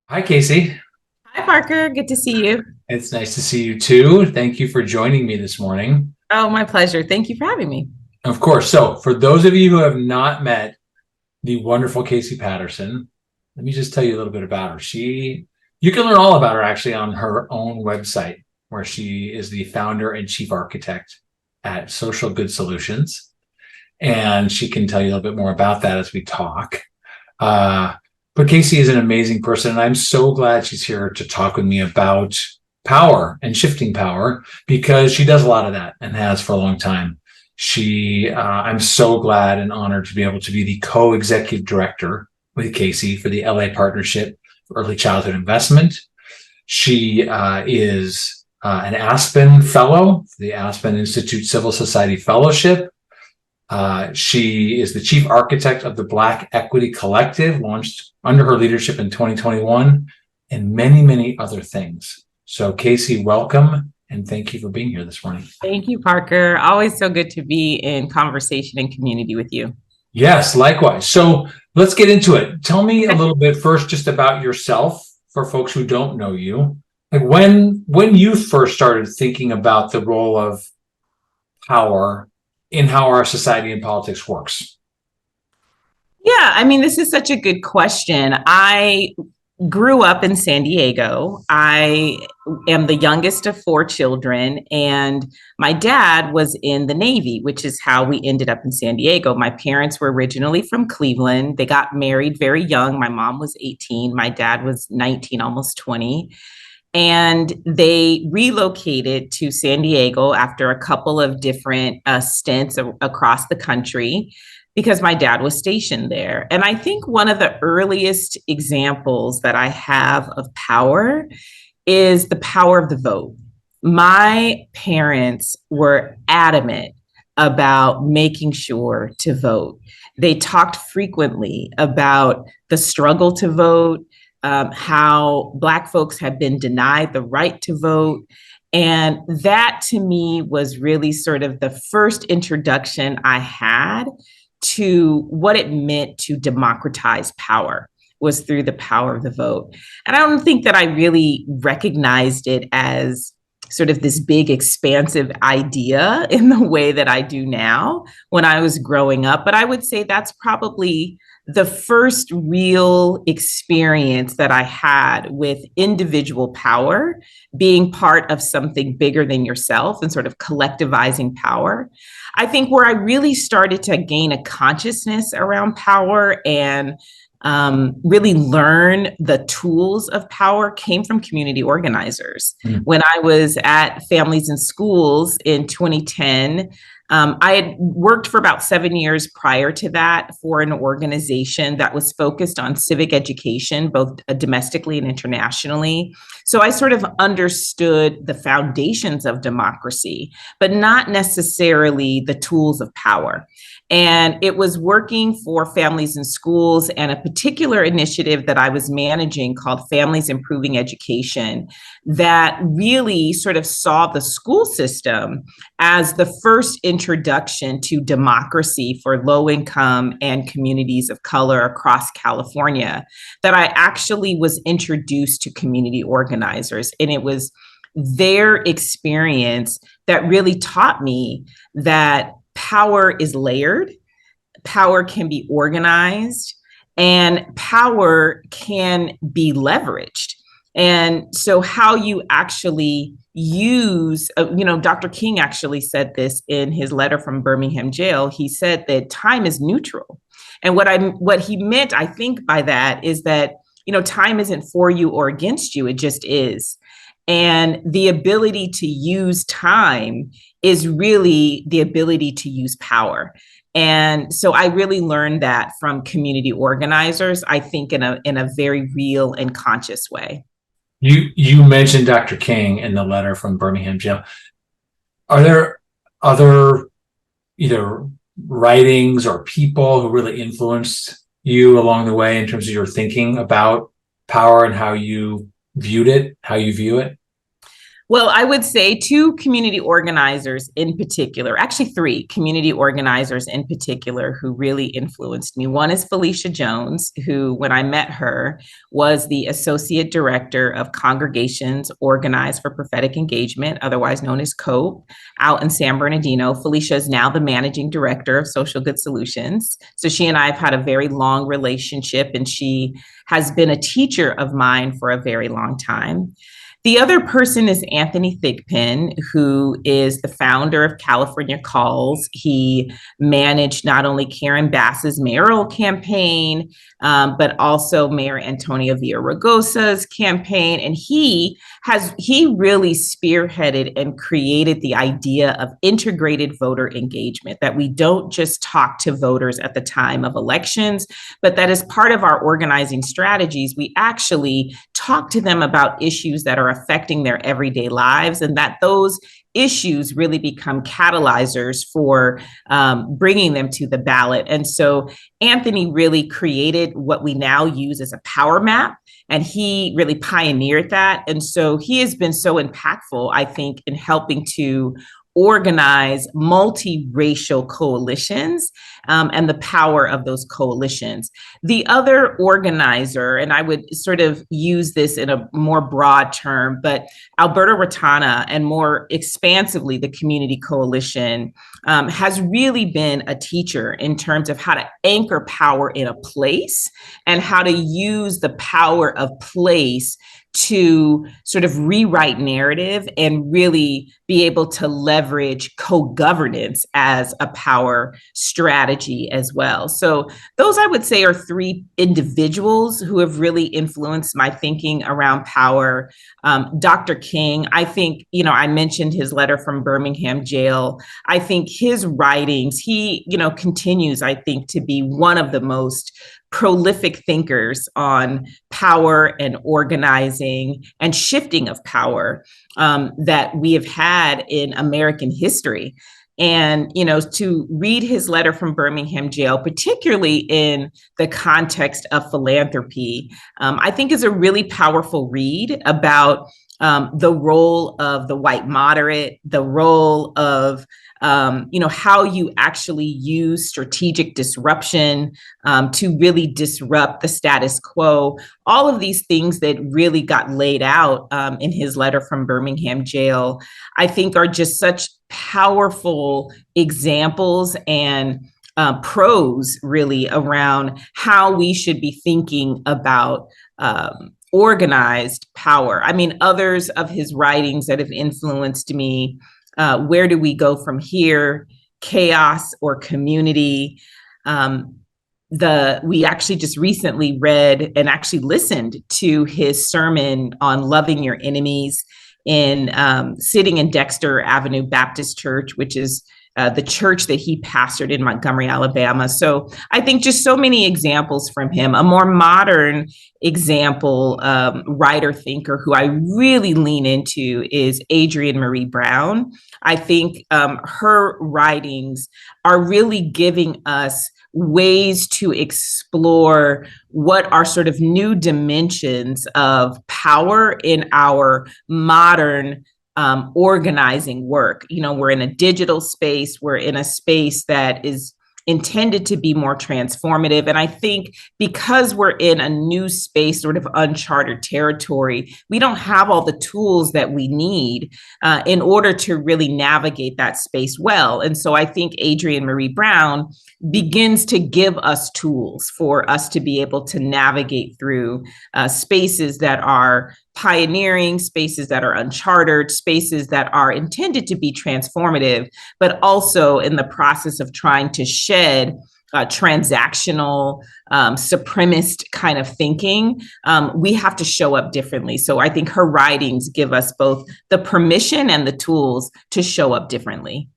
Hi, Casey. Hi, Parker. Good to see you. It's nice to see you too. Thank you for joining me this morning. Oh, my pleasure. Thank you for having me. Of course. So, for those of you who have not met the wonderful Casey Patterson, let me just tell you a little bit about her. You can learn all about her actually on her own website, where she is the founder and chief architect at Social Good Solutions. And she can tell you a little bit more about that as we talk. Uh, but Casey is an amazing person, and I'm so glad she's here to talk with me about power and shifting power because she does a lot of that and has for a long time. I'm so glad and honored to be able to be the co-executive director with Casey for the LA Partnership for Early Childhood Investment. She is an Aspen Fellow for the Aspen Institute Civil Society Fellowship. She is the chief architect of the Black Equity Collective, launched under her leadership in 2021, and many, many other things. So, Casey, welcome and thank you for being here this morning. Thank you, Parker. Always so good to be in conversation and community with you. Yes, likewise. So, let's get into it. Tell me a little bit first just about yourself for folks who don't know you. Like when you first started thinking about the role of power in how our society and politics works. Yeah, I mean, this is such a good question. I grew up in San Diego. I am the youngest of four children, and my dad was in the Navy, which is how we ended up in San Diego. My parents were originally from Cleveland. They got married very young. My mom was 18, my dad was 19, almost 20. And they relocated to San Diego after a couple of different stints across the country because my dad was stationed there. And I think one of the earliest examples that I have of power is the power of the vote. My parents were adamant about making sure to vote. They talked frequently about the struggle to vote, how Black folks have been denied the right to vote. And that to me was really sort of the first introduction I had to what it meant to democratize power was through the power of the vote. And I don't think that I really recognized it as sort of this big expansive idea in the way that I do now when I was growing up. But I would say that's probably the first real experience that I had with individual power being part of something bigger than yourself and sort of collectivizing power. I think where I really started to gain a consciousness around power and really learn the tools of power came from community organizers. Mm. When I was at Families and Schools in 2010, I had worked for about 7 years prior to that for an organization that was focused on civic education, both domestically and internationally. So I sort of understood the foundations of democracy, but not necessarily the tools of power. And it was working for Families and Schools and a particular initiative that I was managing called Families Improving Education that really sort of saw the school system as the first introduction to democracy for low income and communities of color across California, that I actually was introduced to community organizers. And it was their experience that really taught me that power is layered, power can be organized, and power can be leveraged. And so, how you actually use, Dr. King actually said this in his letter from Birmingham jail. He said that time is neutral. And what he meant, I think, by that is that, time isn't for you or against you, it just is. And the ability to use time is really the ability to use power. And so I really learned that from community organizers, I think in a very real and conscious way. You mentioned Dr. King in the letter from Birmingham jail. Are there other either writings or people who really influenced you along the way in terms of your thinking about power and how you viewed it, how you view it? Well, I would say two community organizers in particular, actually three community organizers in particular who really influenced me. One is Felicia Jones, who, when I met her, was the Associate Director of Congregations Organized for Prophetic Engagement, otherwise known as COPE, out in San Bernardino. Felicia is now the Managing Director of Social Good Solutions. So she and I have had a very long relationship, and she has been a teacher of mine for a very long time. The other person is Anthony Thigpen, who is the founder of California Calls. He managed not only Karen Bass's mayoral campaign, but also Mayor Antonio Villaraigosa's campaign. And he really spearheaded and created the idea of integrated voter engagement, that we don't just talk to voters at the time of elections, but that as part of our organizing strategies, we actually talk to them about issues that are affecting their everyday lives, and that those issues really become catalyzers for bringing them to the ballot. And so Anthony really created what we now use as a power map, and he really pioneered that. And so he has been so impactful, I think, in helping to organize multiracial coalitions, and the power of those coalitions. The other organizer, and I would sort of use this in a more broad term, but Alberta Ratana, and more expansively, the Community Coalition, has really been a teacher in terms of how to anchor power in a place and how to use the power of place to sort of rewrite narrative and really be able to leverage co-governance as a power strategy as well. So those, I would say, are three individuals who have really influenced my thinking around power. Dr. King, I think, I mentioned his letter from Birmingham jail. I think his writings, he, continues, I think, to be one of the most prolific thinkers on power and organizing and shifting of power that we have had in American history. And, to read his letter from Birmingham jail, particularly in the context of philanthropy, I think is a really powerful read about the role of the white moderate, the role of how you actually use strategic disruption to really disrupt the status quo. All of these things that really got laid out in his letter from Birmingham jail, I think, are just such powerful examples and prose, really, around how we should be thinking about organized power. I mean, others of his writings that have influenced me: Where Do We Go From Here? Chaos or Community? We actually just recently read and actually listened to his sermon on loving your enemies in sitting in Dexter Avenue Baptist Church, which is the church that he pastored in Montgomery, Alabama. So I think just so many examples from him. A more modern example, writer thinker who I really lean into is Adrienne Maree Brown. I think her writings are really giving us ways to explore what are sort of new dimensions of power in our modern organizing work. We're in a digital space, we're in a space that is intended to be more transformative. And I think because we're in a new space, sort of uncharted territory, we don't have all the tools that we need in order to really navigate that space well. And so I think Adrienne Maree Brown begins to give us tools for us to be able to navigate through spaces that are pioneering, spaces that are uncharted, spaces that are intended to be transformative, but also in the process of trying to shed transactional, supremacist kind of thinking. We have to show up differently. So I think her writings give us both the permission and the tools to show up differently.